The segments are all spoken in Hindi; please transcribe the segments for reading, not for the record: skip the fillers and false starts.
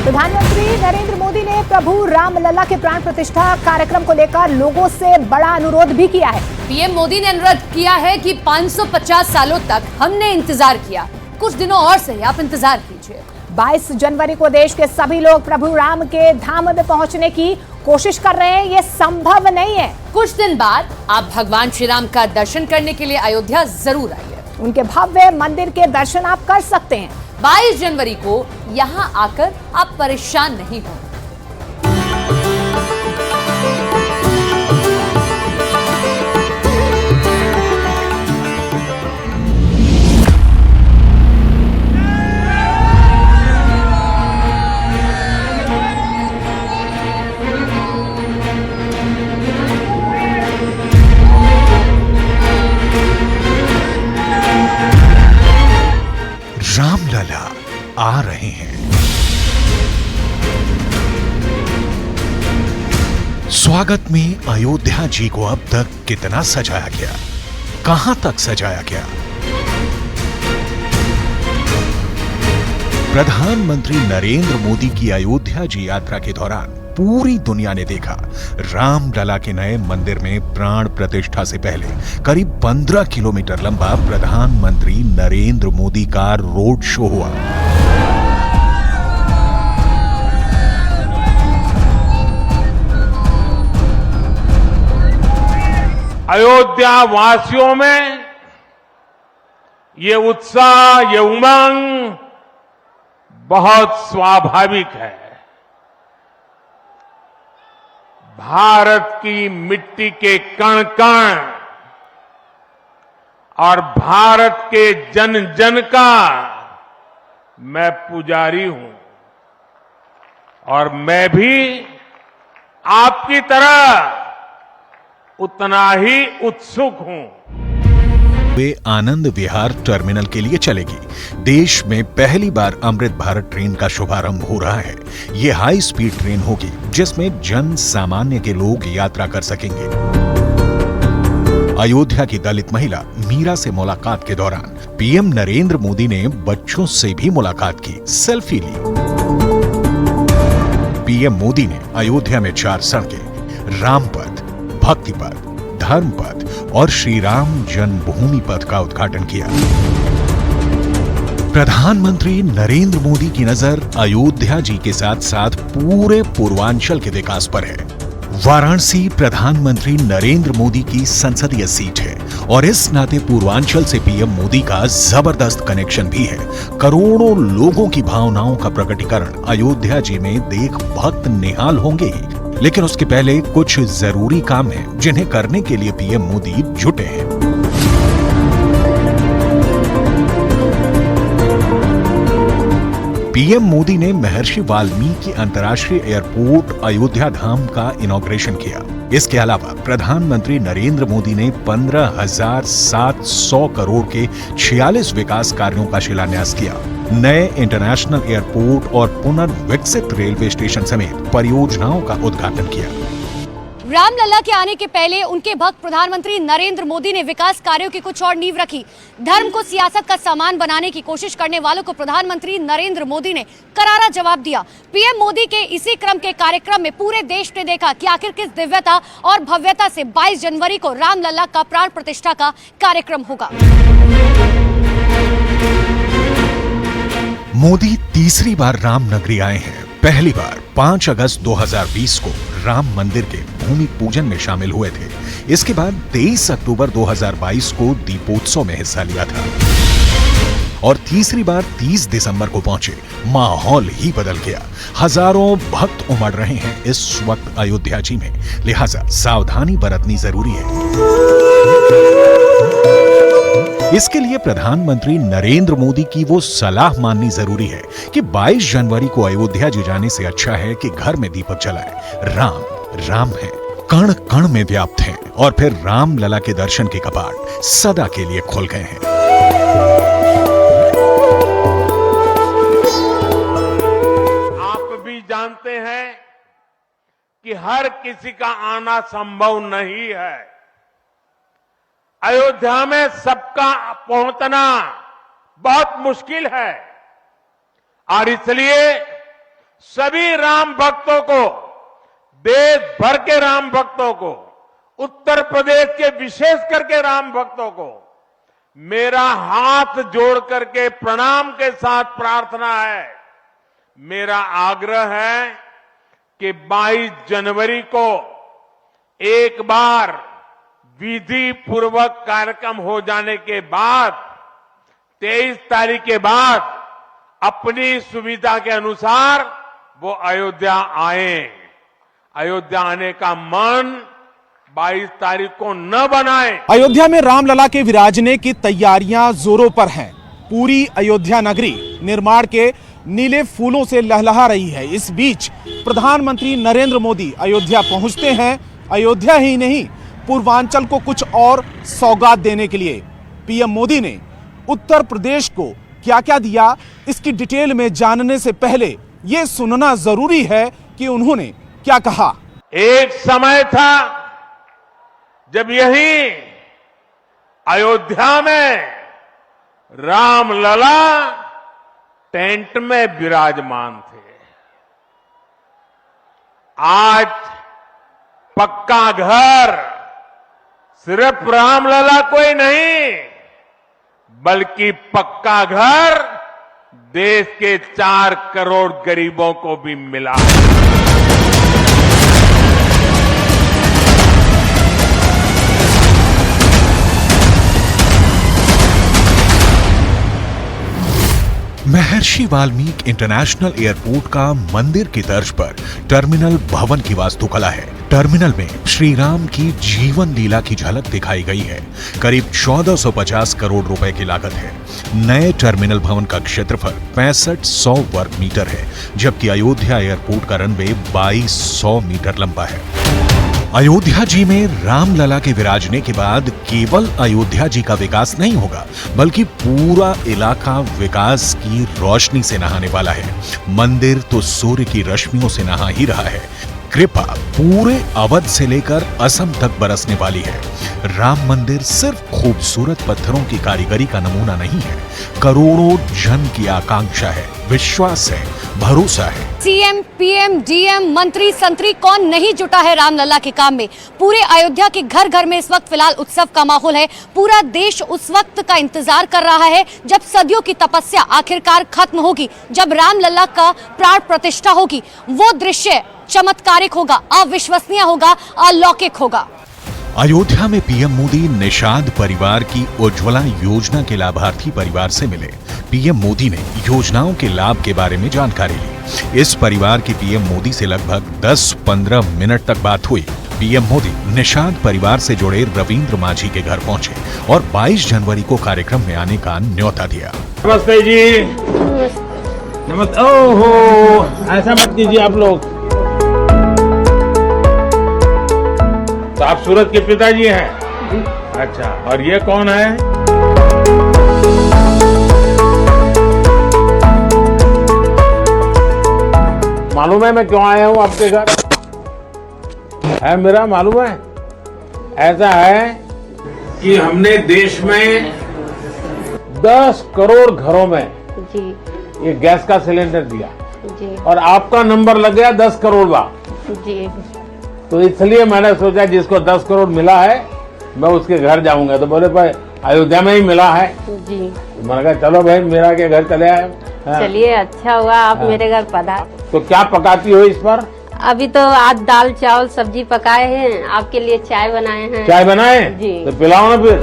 प्रधानमंत्री नरेंद्र मोदी ने प्रभु रामलला के प्राण प्रतिष्ठा कार्यक्रम को लेकर लोगों से बड़ा अनुरोध भी किया है। पीएम मोदी ने अनुरोध किया है कि 550 सालों तक हमने इंतजार किया, कुछ दिनों और सही आप इंतजार कीजिए। 22 जनवरी को देश के सभी लोग प्रभु राम के धाम में पहुंचने की कोशिश कर रहे हैं, ये संभव नहीं है। कुछ दिन बाद आप भगवान श्री राम का दर्शन करने के लिए अयोध्या जरूर आइए। उनके भव्य मंदिर के दर्शन आप कर सकते हैं। 22 जनवरी को यहाँ आकर आप परेशान नहीं होंगे। रामलला आ रहे हैं। स्वागत में अयोध्या जी को अब तक कितना सजाया गया, कहां तक सजाया गया। प्रधानमंत्री नरेंद्र मोदी की अयोध्या जी यात्रा के दौरान पूरी दुनिया ने देखा रामलला के नए मंदिर में प्राण प्रतिष्ठा से पहले करीब 15 किलोमीटर लंबा प्रधानमंत्री नरेंद्र मोदी का रोड शो हुआ। अयोध्या वासियों में ये उत्साह, ये उमंग बहुत स्वाभाविक है। भारत की मिट्टी के कण कण और भारत के जन जन का मैं पुजारी हूं और मैं भी आपकी तरह उतना ही उत्सुक हूं। वे आनंद विहार टर्मिनल के लिए चलेगी। देश में पहली बार अमृत भारत ट्रेन का शुभारंभ हो रहा है। ये हाई स्पीड ट्रेन होगी जिसमें जन सामान्य के लोग यात्रा कर सकेंगे। अयोध्या की दलित महिला मीरा से मुलाकात के दौरान पीएम नरेंद्र मोदी ने बच्चों से भी मुलाकात की, सेल्फी ली। पीएम मोदी ने अयोध्या में 4 सड़कें, रामपथ, भक्ति पथ, धर्म पथ और श्री राम जन्मभूमि पथ का उद्घाटन किया। प्रधानमंत्री नरेंद्र मोदी की नजर अयोध्या जी के साथ साथ पूरे पूर्वांचल के विकास पर है। वाराणसी प्रधानमंत्री नरेंद्र मोदी की संसदीय सीट है और इस नाते पूर्वांचल से पीएम मोदी का जबरदस्त कनेक्शन भी है। करोड़ों लोगों की भावनाओं का प्रकटीकरण अयोध्या जी में देख भक्त निहाल होंगे ही, लेकिन उसके पहले कुछ जरूरी काम हैं जिन्हें करने के लिए पीएम मोदी जुटे हैं। पीएम मोदी ने महर्षि वाल्मीकि अंतर्राष्ट्रीय एयरपोर्ट अयोध्या धाम का इनॉग्रेशन किया। इसके अलावा प्रधानमंत्री नरेंद्र मोदी ने 15,700 करोड़ के 46 विकास कार्यों का शिलान्यास किया। नए इंटरनेशनल एयरपोर्ट और पुनर्विकसित रेलवे स्टेशन समेत परियोजनाओं का उद्घाटन किया। रामलला के आने के पहले उनके भक्त प्रधानमंत्री नरेंद्र मोदी ने विकास कार्यों की कुछ और नींव रखी। धर्म को सियासत का सामान बनाने की कोशिश करने वालों को प्रधानमंत्री नरेंद्र मोदी ने करारा जवाब दिया। पीएम मोदी के इसी क्रम के कार्यक्रम में पूरे देश ने देखा कि आखिर किस दिव्यता और भव्यता से 22 जनवरी को रामलला का प्राण प्रतिष्ठा का कार्यक्रम होगा। मोदी तीसरी बार रामनगरी आए हैं। पहली बार 5 अगस्त 2020 को राम मंदिर के भूमि पूजन में शामिल हुए थे। इसके बाद 23 अक्टूबर 2022 को दीपोत्सव में हिस्सा लिया था और तीसरी बार 30 दिसंबर को पहुंचे। माहौल ही बदल गया। हजारों भक्त उमड़ रहे हैं इस वक्त अयोध्या जी में, लिहाजा सावधानी बरतनी जरूरी है। इसके लिए प्रधानमंत्री नरेंद्र मोदी की वो सलाह माननी जरूरी है कि 22 जनवरी को अयोध्या जी जाने से अच्छा है कि घर में दीपक जलाएं। राम राम है, कण कण में व्याप्त हैं और फिर रामलला के दर्शन के कपाट सदा के लिए खुल गए हैं। आप भी जानते हैं कि हर किसी का आना संभव नहीं है। अयोध्या में सबका पहुंचना बहुत मुश्किल है और इसलिए सभी राम भक्तों को, देश भर के राम भक्तों को, उत्तर प्रदेश के विशेष करके राम भक्तों को मेरा हाथ जोड़ करके प्रणाम के साथ प्रार्थना है, मेरा आग्रह है कि 22 जनवरी को एक बार विधि पूर्वक कार्यक्रम हो जाने के बाद 23 तारीख के बाद अपनी सुविधा के अनुसार वो अयोध्या आए। अयोध्या आने का मन 22 तारीख को न बनाए। अयोध्या में रामलला के विराजने की तैयारियां जोरों पर हैं। पूरी अयोध्या नगरी निर्माण के नीले फूलों से लहलहा रही है। इस बीच प्रधानमंत्री नरेंद्र मोदी अयोध्या पहुंचते हैं। अयोध्या ही नहीं, पूर्वांचल को कुछ और सौगात देने के लिए पीएम मोदी ने उत्तर प्रदेश को क्या क्या दिया, इसकी डिटेल में जानने से पहले यह सुनना जरूरी है कि उन्होंने क्या कहा। एक समय था जब यही अयोध्या में रामलला टेंट में विराजमान थे। आज पक्का घर सिर्फ रामलला कोई नहीं, बल्कि पक्का घर देश के 4 करोड़ गरीबों को भी मिला है। महर्षि वाल्मीकि इंटरनेशनल एयरपोर्ट का मंदिर की तर्ज पर टर्मिनल भवन की वास्तुकला है। टर्मिनल में श्री राम की जीवन लीला की झलक दिखाई गई है। करीब 1450 करोड़ रुपए की लागत है। नए टर्मिनल भवन का क्षेत्रफल 6500 वर्ग मीटर है, जबकि अयोध्या एयरपोर्ट का रनवे 2200 मीटर लंबा है। अयोध्या जी में रामलला के विराजने के बाद केवल अयोध्या जी का विकास नहीं होगा, बल्कि पूरा इलाका विकास की रोशनी से नहाने वाला है। मंदिर तो सूर्य की रश्मियों से नहा ही रहा है। कृपा पूरे अवध से लेकर असम तक बरसने वाली है। राम मंदिर सिर्फ खूबसूरत पत्थरों की कारीगरी का नमूना नहीं है, करोड़ों जन की आकांक्षा है, विश्वास है, भरोसा है। सीएम, पीएम, डीएम, मंत्री, संतरी कौन नहीं जुटा है रामलला के काम में। पूरे अयोध्या के घर घर में इस वक्त फिलहाल उत्सव का माहौल है। पूरा देश उस वक्त का इंतजार कर रहा है जब सदियों की तपस्या आखिरकार खत्म होगी, जब रामलला का प्राण प्रतिष्ठा होगी। वो दृश्य चमत्कारिक होगा, अविश्वसनीय होगा, अलौकिक होगा। अयोध्या में पीएम मोदी निषाद परिवार की उज्ज्वला योजना के लाभार्थी परिवार से मिले। पीएम मोदी ने योजनाओं के लाभ के बारे में जानकारी ली। इस परिवार की पीएम मोदी से लगभग 10-15 मिनट तक बात हुई। पीएम मोदी निषाद परिवार से जुड़े रविंद्र माझी के घर पहुंचे और 22 जनवरी को कार्यक्रम में आने का न्योता दिया। नमस्ते जी। नमस्ते। ओहो, ऐसा मत कीजिए आप लोग। तो आप सूरज के पिताजी हैं? अच्छा, और ये कौन है? मालूम है मैं क्यों आया हूं आपके घर? है मेरा मालूम है? ऐसा है कि हमने देश में 10 करोड़ घरों में जी ये गैस का सिलेंडर दिया जी और आपका नंबर लग गया 10 करोड़ बा। जी तो इसलिए मैंने सोचा जिसको 10 करोड़ मिला है मैं उसके घर जाऊंगा। तो बोले भाई अयोध्या में ही मिला है। जी मैंने कहा चलो भाई मेरा के घर चले आए। हाँ। चलिए, अच्छा हुआ आप मेरे घर पधार। तो क्या पकाती हो इस पर? अभी तो आज दाल चावल सब्जी पकाए हैं, आपके लिए चाय बनाए हैं। चाय बनाए? जी। तो पिलाओ ना फिर।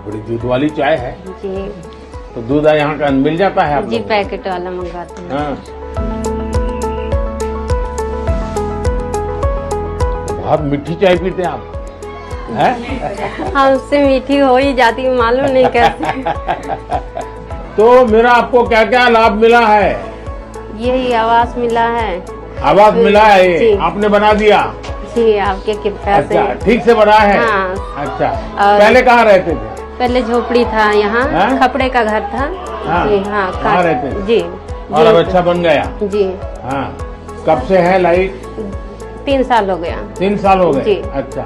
बड़ी दूध वाली चाय है। जी तो दूध यहाँ का मिल जाता है आप जी, लोगों को? पैकेट वाला मंगाते हैं। हाँ। बहुत मीठी चाय पीते हैं आप? हैं? हमसे मीठी हो ही जाती, मालूम नहीं कैसे। तो मेरा आपको क्या क्या लाभ मिला है? यही आवास मिला है। आवास मिला है? जी। आपने बना दिया? जी, आपके कृपा से। अच्छा, ठीक से बना है? हाँ। अच्छा, और- पहले कहाँ रहते थे? पहले झोपड़ी था यहाँ, हाँ? खपड़े का घर था। हाँ। जी हाँ, कहाँ रहते थे? जी और अब जी, अच्छा बन गया? जी हाँ। कब से है लाइट? 3 साल हो गया। 3 साल हो जी। गए? अच्छा।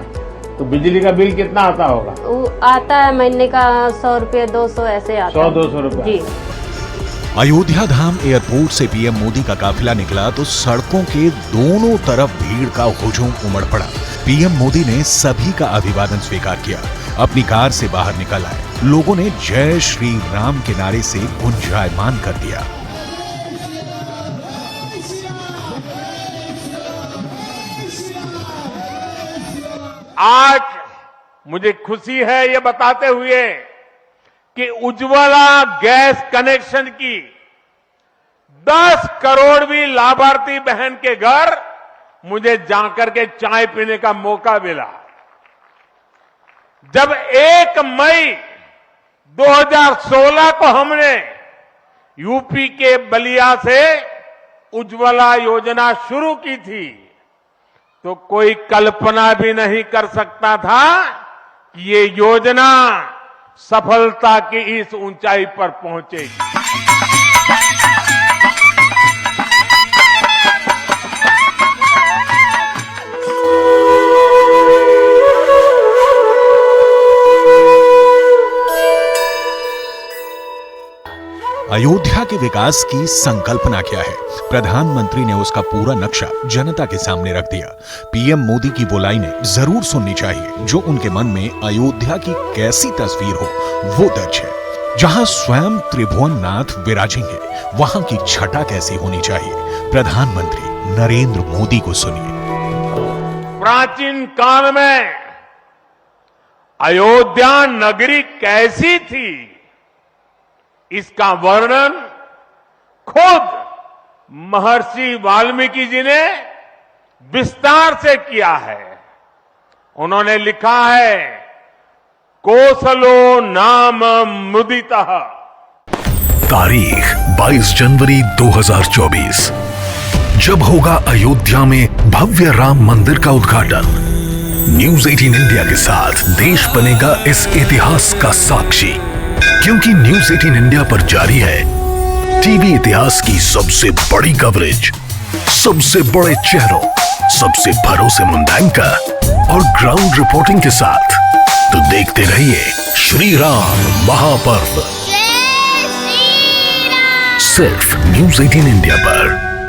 तो बिजली का बिल कितना आता होगा? वो आता है महीने का 100 रुपये 200 ऐसे आता है। 100-200 रुपये। जी। अयोध्या धाम एयरपोर्ट से पीएम मोदी का काफिला निकला तो सड़कों के दोनों तरफ भीड़ का हुजूम उमड़ पड़ा। पीएम मोदी ने सभी का अभिवादन स्वीकार किया, अपनी कार से बाहर निकल आए। लोगों ने जय श्री राम के नारे से गुंजायमान कर दिया। आज मुझे खुशी है ये बताते हुए कि उज्ज्वला गैस कनेक्शन की 10 करोड़वीं लाभार्थी बहन के घर मुझे जाकर के चाय पीने का मौका मिला। जब 1 मई 2016 को हमने यूपी के बलिया से उज्ज्वला योजना शुरू की थी तो कोई कल्पना भी नहीं कर सकता था कि ये योजना सफलता की इस ऊंचाई पर पहुंचेगी। अयोध्या के विकास की संकल्पना क्या है? प्रधानमंत्री ने उसका पूरा नक्शा जनता के सामने रख दिया। पीएम मोदी की वो लाइनें जरूर सुननी चाहिए जो उनके मन में अयोध्या की कैसी तस्वीर हो वो दर्ज है। जहां स्वयं त्रिभुवननाथ विराजेंगे वहां की छटा कैसी होनी चाहिए? प्रधानमंत्री नरेंद्र मोदी को सुनिए। प्राचीन काल में अयोध्या नगरी कैसी थी इसका वर्णन खुद महर्षि वाल्मीकि जी ने विस्तार से किया है। उन्होंने लिखा है, कोसलो नाम मुदितः। तारीख 22 जनवरी 2024। जब होगा अयोध्या में भव्य राम मंदिर का उद्घाटन। न्यूज 18 इंडिया के साथ देश बनेगा इस इतिहास का साक्षी, क्योंकि न्यूज 18 इंडिया पर जारी है टीवी इतिहास की सबसे बड़ी कवरेज, सबसे बड़े चेहरों, सबसे भरोसेमंद एंकर और ग्राउंड रिपोर्टिंग के साथ। तो देखते रहिए श्री राम महापर्व सिर्फ न्यूज 18 इंडिया पर।